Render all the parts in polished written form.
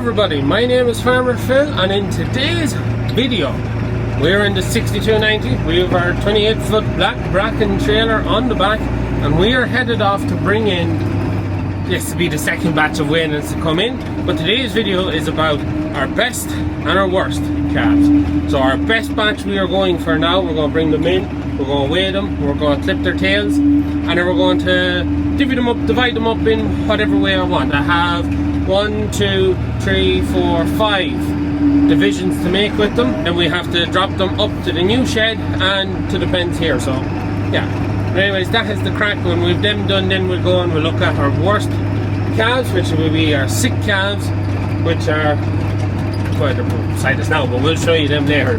everybody, my name is Farmer Phil, and in today's video we're in the 6290. We have our 28-foot black Bracken trailer on the back, and we are headed off to bring in, this will be the second batch of weigh-ins to come in, but today's video is about our best and our worst calves. So our best batch we are going for now, we're going to bring them in, we're going to weigh them, we're going to clip their tails, and then we're going to divvy them up, divide them up in whatever way I want. I have 1, 2, 3, 4, 5 divisions to make with them, and we have to drop them up to the new shed and to the pens here. So yeah, but anyways, that is the crack. When we've them done, then we'll go and we'll look at our worst calves, which will be our sick calves, which are, well, they're beside us now, but we'll show you them later.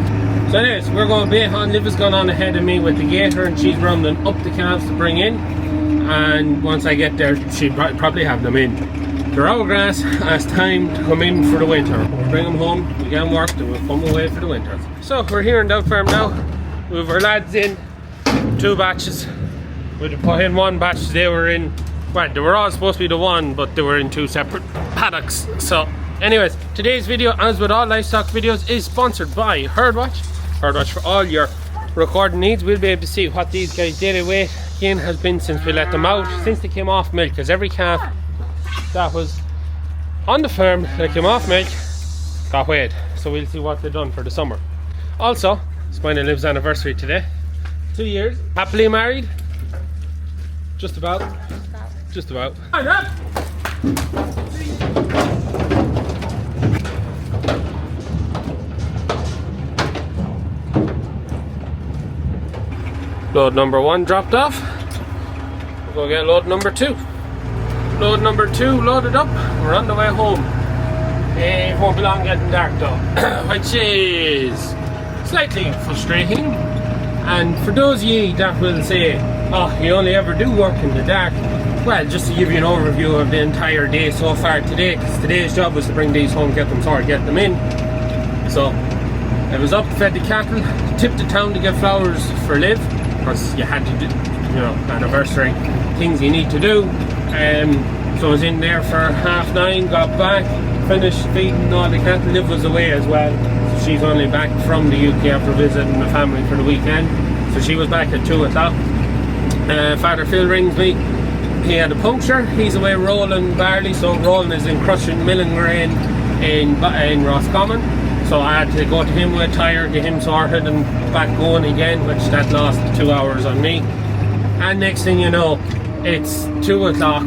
So anyways, we're going to be on. Liv is going on ahead of me with the gator, and she's rounding up the calves to bring in, and once I get there she'll probably have them in. They're hourglass, as time to come in for the winter. We'll bring them home, we get them worked, and we'll come away for the winter. So we're here in Stewart Farm now. We have our lads in 2 batches. We put in 1 batch. They were in, well, they were all supposed to be the one, but they were in 2 separate paddocks. So anyways, today's video, as with all livestock videos, is sponsored by Herdwatch. Herdwatch for all your recording needs. We'll be able to see what these guys' daily weight gain has been since we let them out, since they came off milk, because every calf that was on the farm that came off milk got weighed. So we'll see what they've done for the summer. Also, it's mine and Liv's anniversary today. 2 years. Happily married? Just about. Just about. Load number 1 dropped off. We'll go get load number 2. Load number 2 loaded up. We're on the way home. It won't be long getting dark though, which is slightly frustrating. And for those of you that will say, oh, you only ever do work in the dark, well, just to give you an overview of the entire day so far today, because today's job was to bring these home, get them sorted, get them in. So I was up, fed the cattle, tipped the town to get flowers for Liv, because you had to do, you know, anniversary things you need to do. So I was in there for 9:30, got back, finished feeding all the cattle. Liv was away as well, so she's only back from the UK after visiting the family for the weekend, so she was back at 2 o'clock. Father Phil rings me. He had a puncture. He's away rolling barley, so rolling is in crushing milling grain in Roscommon. So I had to go to him with a tire, get him sorted and back going again, which that lost 2 hours on me. And next thing you know, it's 2 o'clock.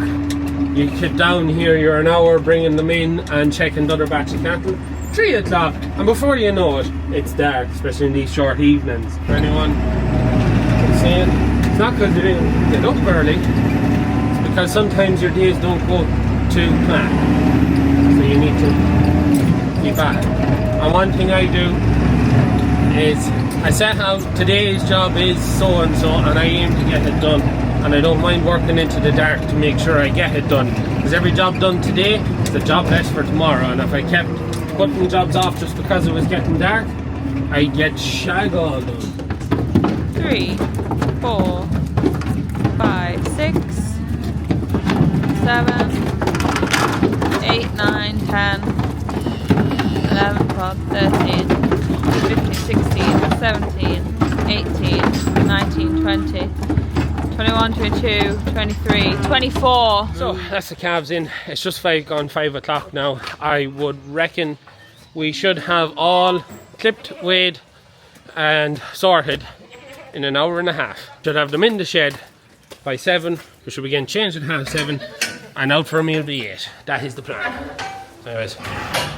You get down here, you're an hour bringing them in and checking the other batch of cattle. 3 o'clock, and before you know it, it's dark, especially in these short evenings. For anyone saying, it's not because you didn't get up early, it's because sometimes your days don't go to plan. So you need to keep at it. And one thing I do is, I set out, today's job is so and so, and I aim to get it done. And I don't mind working into the dark to make sure I get it done, because every job done today is a job less for tomorrow, and if I kept putting jobs off just because it was getting dark, I'd get shag all done. 3, 4, 5, 6, 7, 8, 9, 10, 11, 12, 13, 15, 16, 17, 18, 19, 20, 21, 22, 23, 24. So that's the calves in. It's just 5 o'clock now. I would reckon we should have all clipped, weighed and sorted in an hour and a half. Should have them in the shed by 7. We should begin changing at 7:30 and out for a meal by 8. That is the plan. Anyways,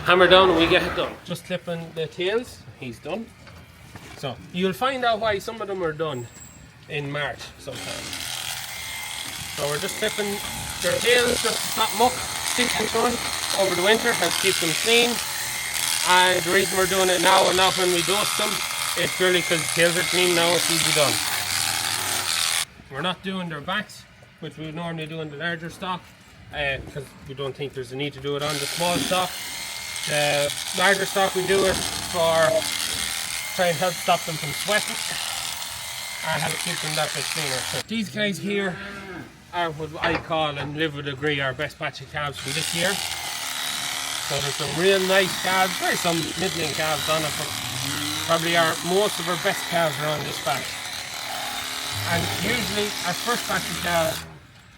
hammer down and we get it done. Just clipping the tails. He's done. So you'll find out why some of them are done in March sometimes. So we're just clipping their tails, just to stop muck sticking to them over the winter and keep them clean. And the reason we're doing it now and not when we dose them is purely because the tails are clean now, it's easy done. We're not doing their backs, which we would normally do in the larger stock, because we don't think there's a need to do it on the small stock. The larger stock we do it for try and help stop them from sweating and help keep them that bit cleaner. So these guys here are what I call, and Liv would agree, our best batch of calves for this year. So there's some real nice calves, very some middling calves on it, but probably most of our best calves are on this batch. And usually our first batch of calves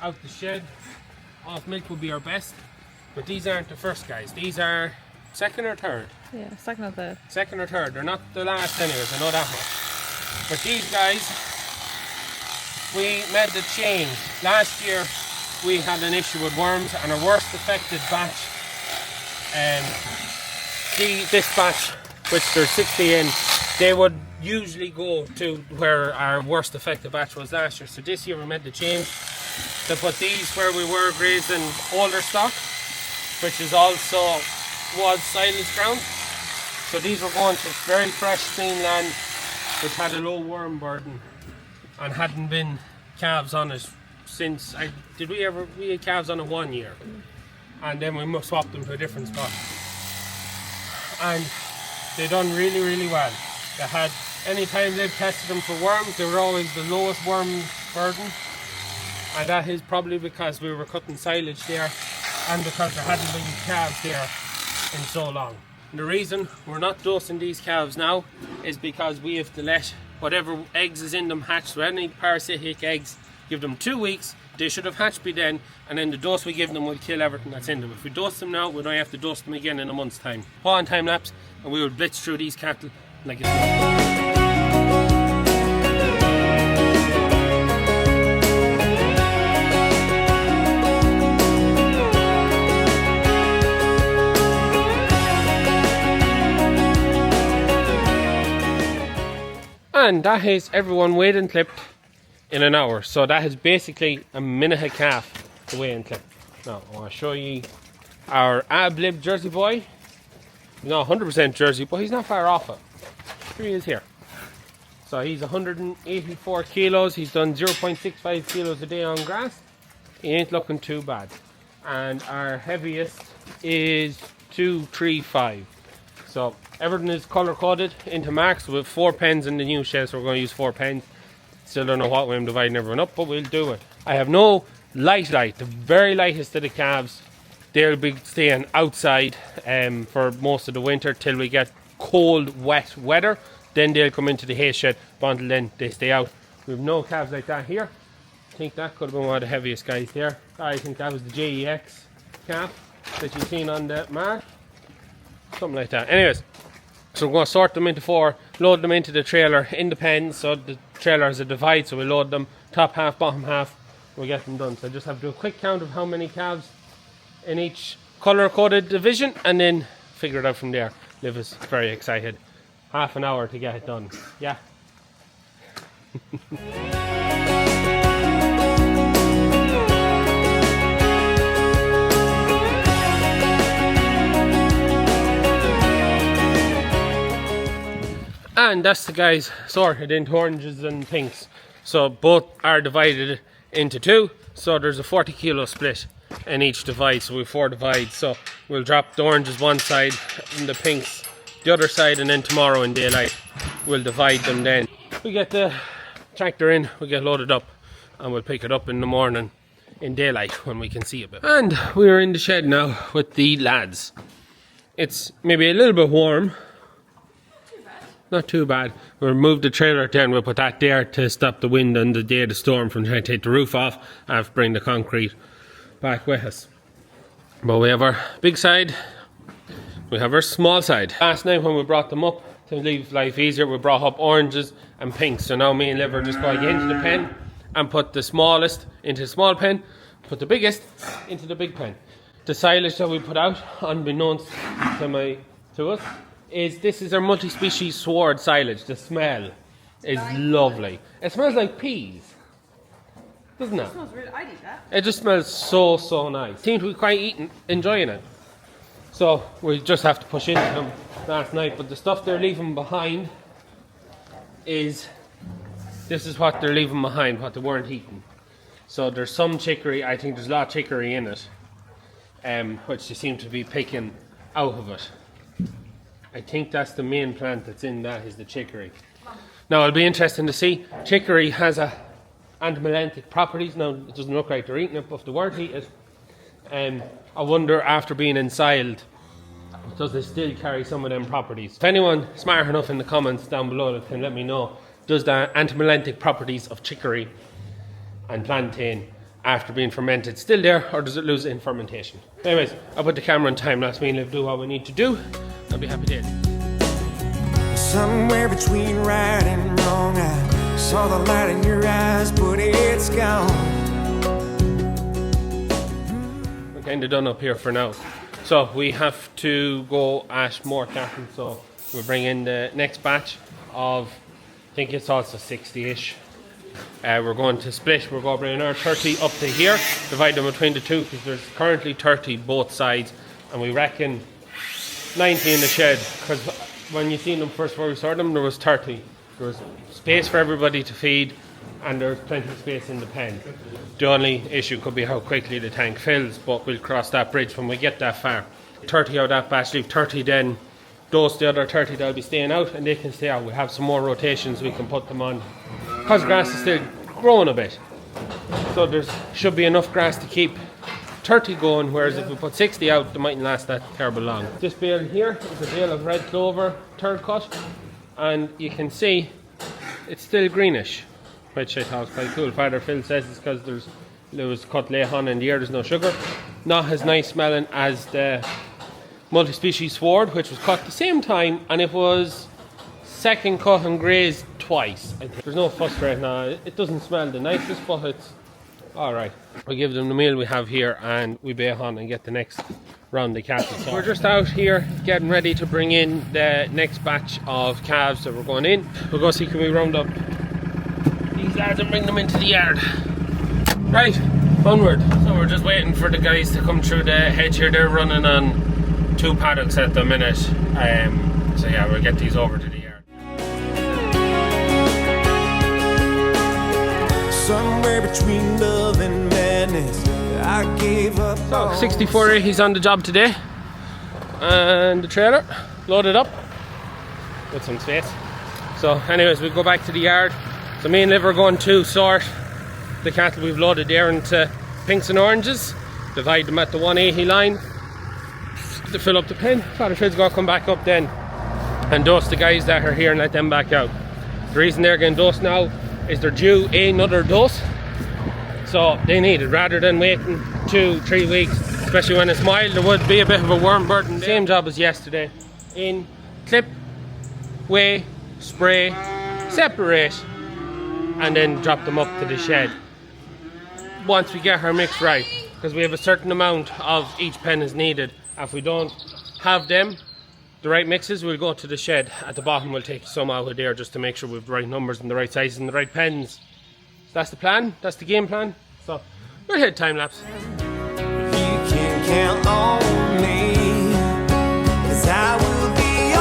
out the shed off milk will be our best, but these aren't the first guys. These are second or third. Yeah, second or third. Second or third. They're not the last anyways, I know that much. But these guys, we made the change. Last year we had an issue with worms, and our worst affected batch, this batch, which there's 60 in, they would usually go to where our worst affected batch was last year. So this year we made the change to put these where we were grazing older stock, which is also was silage ground. So these were going to very fresh clean land which had a low worm burden and hadn't been calves on it since we had calves on it 1 year, and then we swapped them to a different spot, and they done really well. They had, anytime they've tested them for worms, they were always the lowest worm burden, and that is probably because we were cutting silage there and because there hadn't been calves there in so long. And the reason we're not dosing these calves now is because we have to let whatever eggs is in them hatch. So any parasitic eggs, give them 2 weeks, they should have hatched by then, and then the dose we give them will kill everything that's in them. If we dose them now, we don't have to dose them again in a month's time. On time lapse, and we will blitz through these cattle like it's nothing. And that is everyone weighed and clipped in an hour. So that is basically a minute a calf to weigh and clip. Now I want to show you our ab-lib Jersey boy. He's not 100% Jersey, but he's not far off it. Here he is here. So he's 184 kilos. He's done 0.65 kilos a day on grass. He ain't looking too bad. And our heaviest is 235. So everything is color coded into marks with 4 pens in the new shed, so we're going to use 4 pens. Still don't know what way I'm dividing everyone up, but we'll do it. I have no light, the very lightest of the calves. They'll be staying outside for most of the winter till we get cold, wet weather. Then they'll come into the hay shed, but until then they stay out. We have no calves like that here. I think that could have been one of the heaviest guys there. I think that was the JEX calf that you've seen on the mark. Something like that. Anyways, so we're going to sort them into 4, load them into the trailer in the pen. So the trailer is a divide, so we load them top half, bottom half, we get them done. So I just have to do a quick count of how many calves in each color coded division and then figure it out from there. Liv is very excited. Half an hour to get it done. Yeah. And that's the guys sorted into oranges and pinks. So both are divided into 2. So there's a 40 kilo split in each divide. So we have 4 divides. So we'll drop the oranges one side and the pinks the other side, and then tomorrow in daylight we'll divide them then. We get the tractor in, we get loaded up, and we'll pick it up in the morning in daylight when we can see a bit. And we're in the shed now with the lads. It's maybe a little bit warm. Not too bad. We'll move the trailer there and we'll put that there to stop the wind on the day of the storm from trying to take the roof off and bring the concrete back with us. But we have our big side, we have our small side. Last night when we brought them up to leave life easier, we brought up oranges and pinks. So now me and Liv are just going to get into the pen and put the smallest into the small pen, put the biggest into the big pen. The silage that we put out, unbeknownst to us, this is our multi-species sward silage. The smell is lovely. It smells like peas, doesn't it? It smells really, I'd eat that. It just smells so nice. Seems to be quite enjoying it. So we just have to push into them last night. But the stuff they're leaving behind this is what they're leaving behind, what they weren't eating. So there's some chicory. I think there's a lot of chicory in it, which they seem to be picking out of it. I think that's the main plant that's in that, is the chicory. Now it'll be interesting to see. Chicory has anthelmintic properties. Now it doesn't look like they're eating it, but if they were to eat it, I wonder after being ensiled does it still carry some of them properties? If anyone smart enough in the comments down below that can let me know, does the antimelantic properties of chicory and plantain after being fermented still there, or does it lose in fermentation? Anyways, I'll put the camera on time lapse, me and Liv do what we need to do. I'll be happy to. Somewhere between right and wrong, I saw the light in your eyes, but it's gone. We're kind of done up here for now. So we have to go at more cattle, so we'll bring in the next batch of, I think it's also 60-ish. We're going to split, we're going to bring our 30 up to here, divide them between the two, because there's currently 30 both sides, and we reckon 90 in the shed, because when you seen them first before we saw them, there was 30. There was space for everybody to feed, and there's plenty of space in the pen. The only issue could be how quickly the tank fills, but we'll cross that bridge when we get that far. 30 out of that batch, leave 30 then, dose the other 30 that'll be staying out, and they can stay out. We'll have some more rotations we can put them on, because grass is still growing a bit. So there should be enough grass to keep 30 going, whereas if we put 60 out, they mightn't last that terrible long. This bale here is a bale of red clover, third cut, and you can see it's still greenish, which I thought was quite cool. Father Phil says it's because it was cut late on in the year, there's no sugar. Not as nice smelling as the multi-species sward, which was cut at the same time, and it was second cut and grazed twice. There's no fuss right now. It doesn't smell the nicest, but it's alright. We'll give them the meal we have here, and we bail on and get the next round of cattle. So we're just out here getting ready to bring in the next batch of calves that we're going in. We'll go see can we round up these lads and bring them into the yard. Right, onward. So we're just waiting for the guys to come through the hedge here. They're running on 2 paddocks at the minute. So yeah, we'll get these over to the yard. Somewhere between love and madness, I gave up. So 64A, he's on the job today, and the trailer loaded up with some space. So anyways, we'll go back to the yard. So me and Liv are going to sort the cattle we've loaded there into pinks and oranges, divide them at the 180 line to fill up the pen. Father Phil's going to come back up then and dose the guys that are here and let them back out. The reason they're getting dosed now is they're due another dose, so they need it rather than waiting 2-3 weeks, especially when it's mild. There would be a bit of a worm burden. Same job as yesterday. In, clip, weigh, spray, separate, and then drop them up to the shed once we get our mix right, because we have a certain amount of each pen is needed. If we don't have them, the right mixes, we'll go to the shed at the bottom. We'll take some out of there just to make sure we have the right numbers and the right sizes and the right pens. So that's the plan, that's the game plan. So we'll hit time lapse. You can count on me, 'cause I will be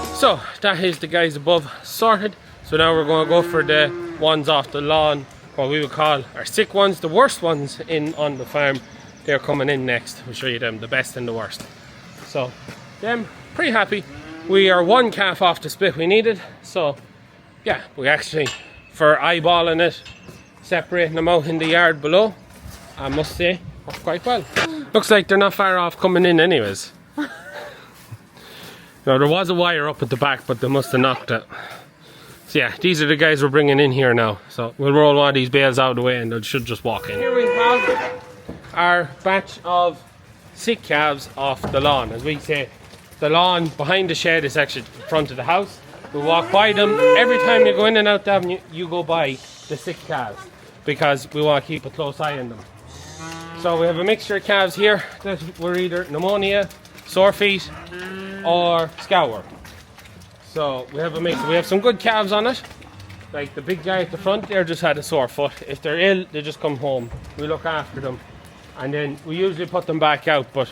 always. So that is the guys above sorted. So now we're going to go for the ones off the lawn, what we would call our sick ones, the worst ones in on the farm. They're coming in next. We'll show you them, the best and the worst. So them, pretty happy. We are 1 calf off the split we needed. So yeah, we actually, for eyeballing it, separating them out in the yard below, I must say, worked quite well. Looks like they're not far off coming in anyways. Now there was a wire up at the back, but they must have knocked it. So yeah, these are the guys we're bringing in here now. So we'll roll one of these bales out of the way and they should just walk in. Here we have our batch of sick calves off the lawn. As we say, the lawn behind the shed is actually in front of the house. We walk by them. Every time you go in and out the avenue, you go by the sick calves, because we want to keep a close eye on them. So we have a mixture of calves here that were either pneumonia, sore feet, or scour. So we have a mix. We have some good calves on it. Like the big guy at the front there just had a sore foot. If they're ill, they just come home. We look after them, and then we usually put them back out, but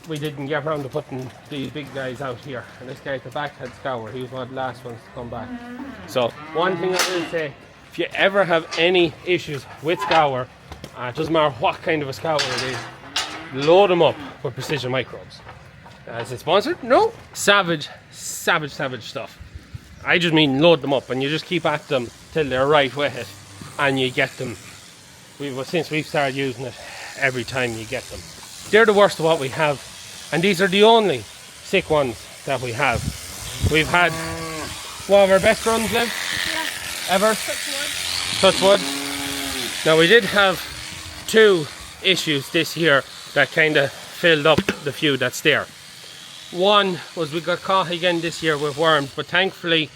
we didn't get around to putting these big guys out here. And this guy at the back had scour. He was one of the last ones to come back. So one thing I will say, if you ever have any issues with scour, it doesn't matter what kind of a scour it is, load them up with precision microbes. Is it sponsored? No. Savage stuff. I just mean load them up, and you just keep at them till they're right with it, and you get them. Since we've started using it, every time you get them. They're the worst of what we have, and these are the only sick ones that we have. We've had one of our best runs, Liv, ever. Touch wood. Now we did have 2 issues this year that kind of filled up the few that's there. One was we got caught again this year with worms, but thankfully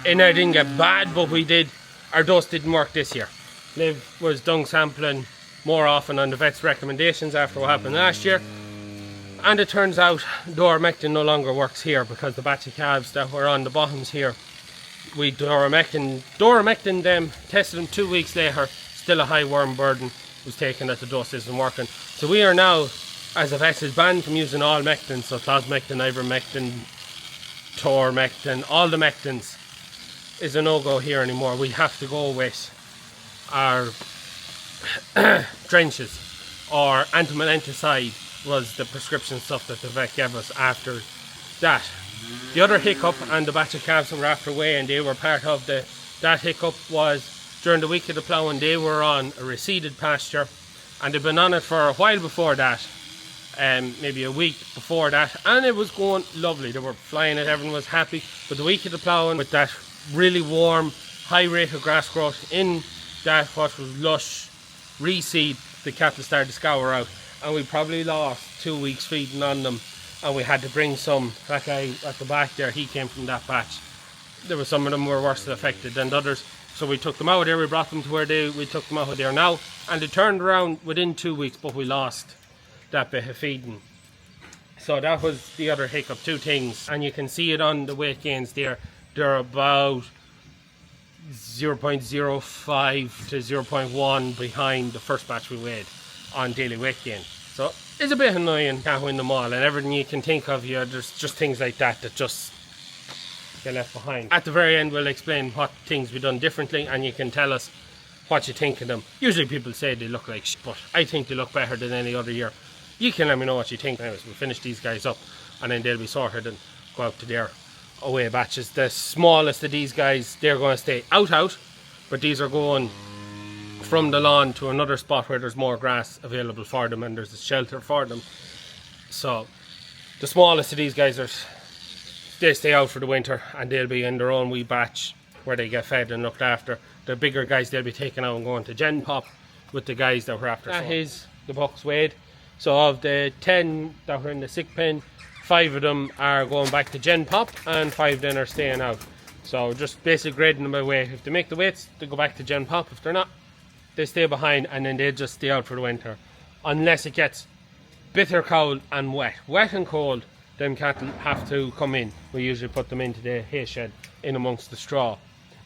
it didn't get bad, but our dose didn't work this year. Liv was dung sampling more often on the vet's recommendations after what happened last year, and it turns out doramectin no longer works here because the batch of calves that were on the bottoms here, we doramectin them, tested them 2 weeks later, still a high worm burden was taken that the dose isn't working. So we are now, as a vet, is banned from using all mectins, so plasmectin, ivermectin, tormectin, all the mectins is a no-go here anymore. We have to go with our drenches, or antimelenticide was the prescription stuff that the vet gave us after that. The other hiccup, and the batch of calves that were after weighing, they were part of that hiccup, was during the week of the ploughing they were on a reseeded pasture, and they'd been on it for a while before that, maybe a week before that, and it was going lovely. They were flying it, everyone was happy. But the week of the ploughing, with that really warm, high rate of grass growth in that what was lush reseed, the cattle started to scour out, and we probably lost 2 weeks feeding on them, and we had to bring some. That guy at the back there, he came from that batch. There were some of them were worse affected than others, so we took them out of there. We brought them to where we took them out of there now, and they turned around within 2 weeks, but we lost that bit of feeding. So that was the other hiccup. 2 things, and you can see it on the weight gains there. They're about 0.05 to 0.1 behind the first batch we weighed on daily weight gain. So it's a bit annoying, can't win them all, and everything you can think of, there's just things like that just get left behind. At the very end we'll explain what things we've done differently, and you can tell us what you think of them. Usually people say they look like shit, but I think they look better than any other year. You can let me know what you think. Anyways, we'll finish these guys up, and then they'll be sorted and go out to their away batches. The smallest of these guys, they're going to stay out, but these are going from the lawn to another spot where there's more grass available for them and there's a shelter for them. So the smallest of these guys they stay out for the winter, and they'll be in their own wee batch where they get fed and looked after. The bigger guys, they'll be taken out and going to gen pop with the guys that were after. That is the bucks weighed. So of the 10 that were in the sick pen, 5 of them are going back to gen pop, and 5 then are staying out. So just basic grading them by weight. If they make the weights, they go back to gen pop. If they're not, they stay behind, and then they just stay out for the winter, unless it gets bitter cold and wet and cold. Them cattle have to come in. We usually put them into the hay shed in amongst the straw,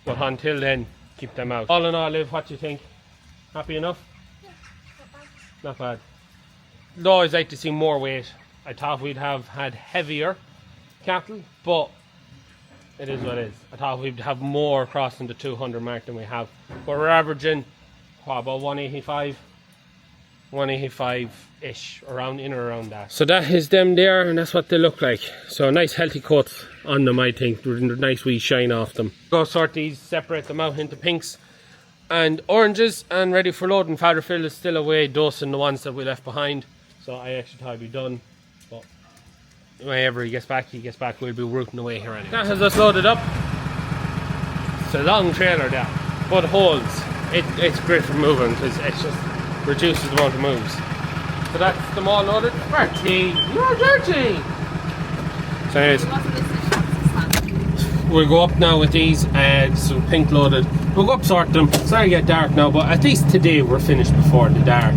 but until then, keep them out. All in all, Liv, what do you think? Happy enough? Yeah, not bad. Though I'd like to see more weight. I thought we'd have had heavier cattle, but it is what it is. I thought we'd have more crossing the 200 mark than we have, but we're averaging about 185-ish, in or around that. So that is them there, and that's what they look like. So a nice healthy coat on them, I think, with a nice wee shine off them. Go sort these, separate them out into pinks and oranges, and ready for loading. Father Phil is still away dosing the ones that we left behind, so I actually thought I'd be done, but whenever he gets back, we'll be rooting away here anyway. That has us loaded up. It's a long trailer there, but holds. It's great for moving because it just reduces the amount of moves. So that's them all loaded. Bertie, you're dirty! So anyways, we'll go up now with these, some pink loaded. We'll go up, sort them. It's starting to get dark now, but at least today we're finished before the dark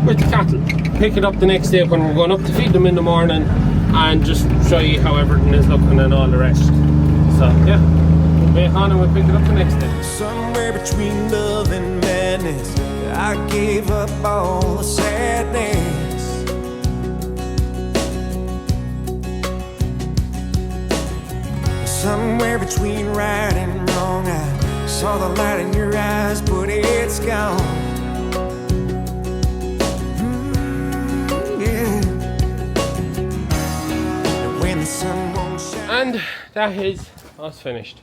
with the cattle. Pick it up the next day when we're going up to feed them in the morning, and just show you how everything is looking and all the rest. So yeah, we'll wait on and we'll pick it up the next day. Somewhere between love and madness, I gave up all the sadness. Somewhere between right and wrong, I saw the light in your eyes, but it's gone. Yeah. And when the sun won't shine. And that is us finished.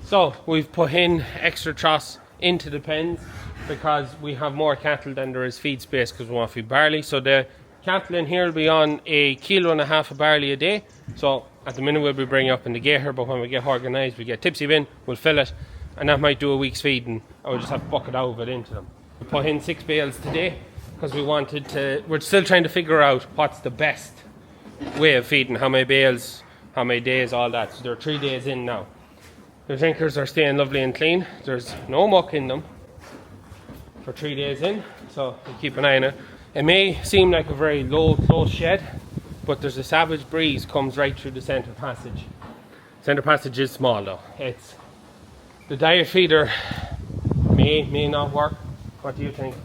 So we've put in extra truss into the pens because we have more cattle than there is feed space because we want to feed barley. So the cattle in here will be on 1.5 kilos of barley a day. So at the minute we'll be bringing up in the gator, but when we get organised, we get tipsy bin, we'll fill it, and that might do a week's feeding, and we'll just have to bucket out of it into them. We put in 6 bales today because we're still trying to figure out what's the best way of feeding, how many bales, how many days, all that. So they're 3 days in now. The drinkers are staying lovely and clean. There's no muck in them for 3 days in, so we keep an eye on it. It may seem like a very low, close shed, but there's a savage breeze comes right through the centre passage. Centre passage is small though. It's the diet feeder may not work. What do you think?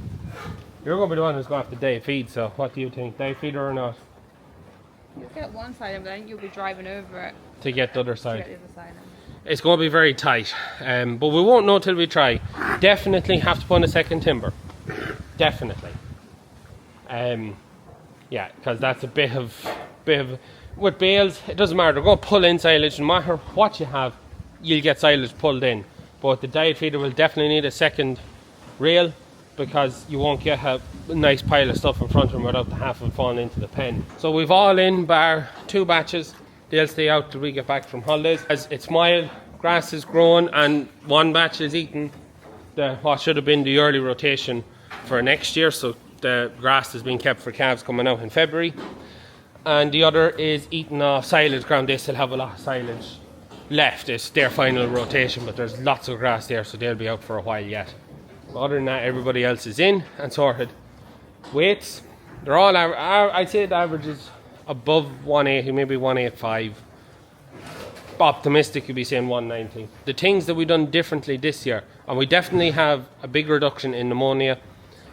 You're going to be the one who's going to have to diet feed, so what do you think? Diet feeder or not? You'll get one side of it, but I think you'll be driving over it To get the other side. to get the other side. It's going to be very tight, but we won't know till we try. Definitely have to put in a second timber. Definitely. Yeah, because that's a bit of with bales, it doesn't matter. They're going to pull in silage. No matter what you have, you'll get silage pulled in. But the diet feeder will definitely need a second rail because you won't get a nice pile of stuff in front of them without the half of it falling into the pen. So we've all in bar 2 batches. They'll stay out till we get back from holidays. As it's mild, grass is growing, and 1 batch is eating what should have been the early rotation for next year. So the grass is being kept for calves coming out in February, and the other is eating off silage ground. They still have a lot of silage left. It's their final rotation, but there's lots of grass there, so they'll be out for a while yet. But other than that, everybody else is in and sorted. Weights, they're all I'd say the average is above 180, maybe 185. Optimistic, you'd be saying 190. The things that we've done differently this year, and we definitely have a big reduction in pneumonia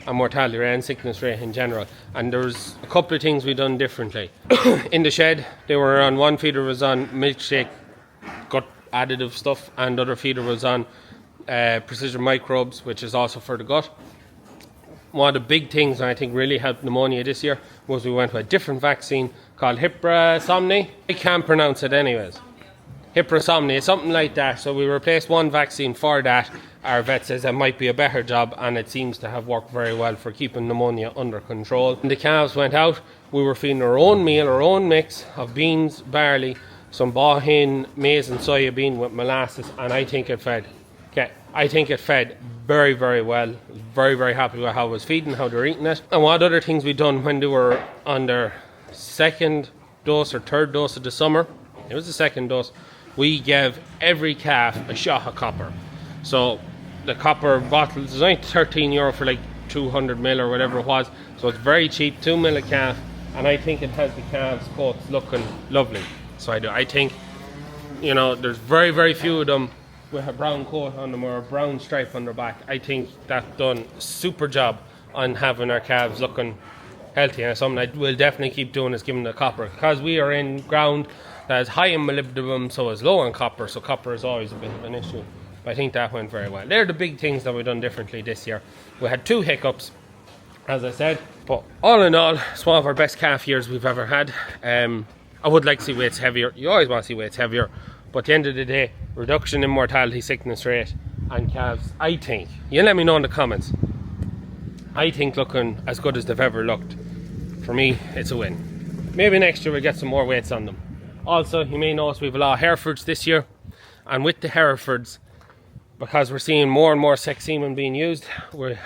and mortality rate and sickness rate in general, and there's a couple of things we've done differently. In the shed, they were on one feeder was on milkshake gut additive stuff, and the other feeder was on precision microbes, which is also for the gut. One of the big things, and I think really helped pneumonia this year, was we went with a different vaccine called Hiprasomni. I can't pronounce it anyways. Hiprasomni, something like that. So we replaced one vaccine for that. Our vet says it might be a better job, and it seems to have worked very well for keeping pneumonia under control. When the calves went out, we were feeding our own meal, our own mix of beans, barley, some bohin, maize and soya bean with molasses, and I think it fed. I think it fed very, very well. Very, very happy with how it was feeding, how they were eating it. And what other things we done when they were on their 2nd dose or 3rd dose of the summer, it was the 2nd dose, we gave every calf a shot of copper. So the copper bottle is only €13 for like 200 ml or whatever it was. So it's very cheap, 2 ml a calf, and I think it has the calves' coats looking lovely. So I think, you know, there's very, very few of them with a brown coat on them or a brown stripe on their back. I think that's done a super job on having our calves looking healthy, and something I will definitely keep doing is giving the copper, because we are in ground that is high in molybdenum, so is low in copper, so copper is always a bit of an issue. But I think that went very well. They're the big things that we've done differently this year. We had 2 hiccups, as I said, but all in all, it's one of our best calf years we've ever had. I would like to see weights heavier. You always want to see weights heavier, but at the end of the day, reduction in mortality, sickness rate and calves, I think, you let me know in the comments, I think looking as good as they've ever looked. For me, it's a win. Maybe next year we'll get some more weights on them. Also, you may notice we have a lot of Herefords this year, and with the Herefords, because we're seeing more and more sex semen being used, we're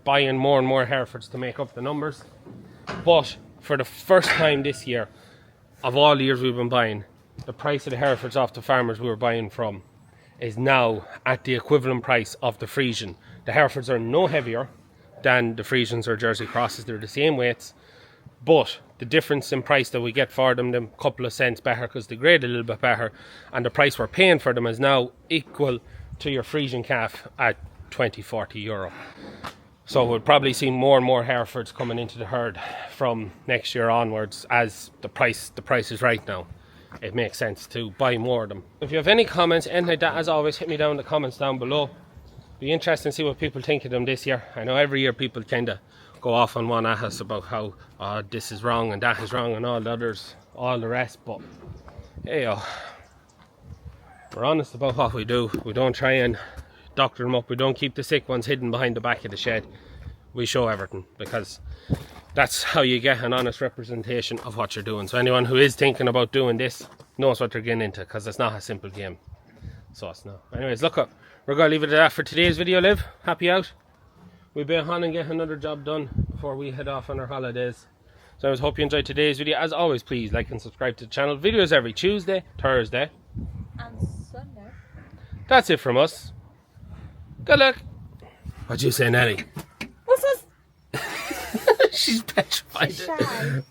buying more and more Herefords to make up the numbers. But for the first time this year, of all the years we've been buying, the price of the Herefords off the farmers we were buying from is now at the equivalent price of the Friesian. The Herefords are no heavier than the Friesians or Jersey Crosses. They're the same weights, but the difference in price that we get for them, a couple of cents better because they grade a little bit better, and the price we're paying for them is now equal to your Friesian calf at 20-40 euro. So we'll probably see more and more Herefords coming into the herd from next year onwards, as the price is right now. It makes sense to buy more of them. If you have any comments, anything like that, as always, hit me down in the comments down below. Be interesting to see what people think of them this year. I know every year people kind of go off on one at us about how this is wrong and that is wrong and all the others, all the rest, but hey, we're honest about what we do. We don't try and doctor them up. We don't keep the sick ones hidden behind the back of the shed. We show everything, because that's how you get an honest representation of what you're doing. So anyone who is thinking about doing this knows what they're getting into, because it's not a simple game. So it's not. Anyways, look up. We're going to leave it at that for today's video, Liv. Happy out. We'll be on and get another job done before we head off on our holidays. So I hope you enjoyed today's video. As always, please like and subscribe to the channel. Videos every Tuesday, Thursday, And Sunday. That's it from us. Good luck. What'd you say, Nelly? What's this? She's petrified. She's shy.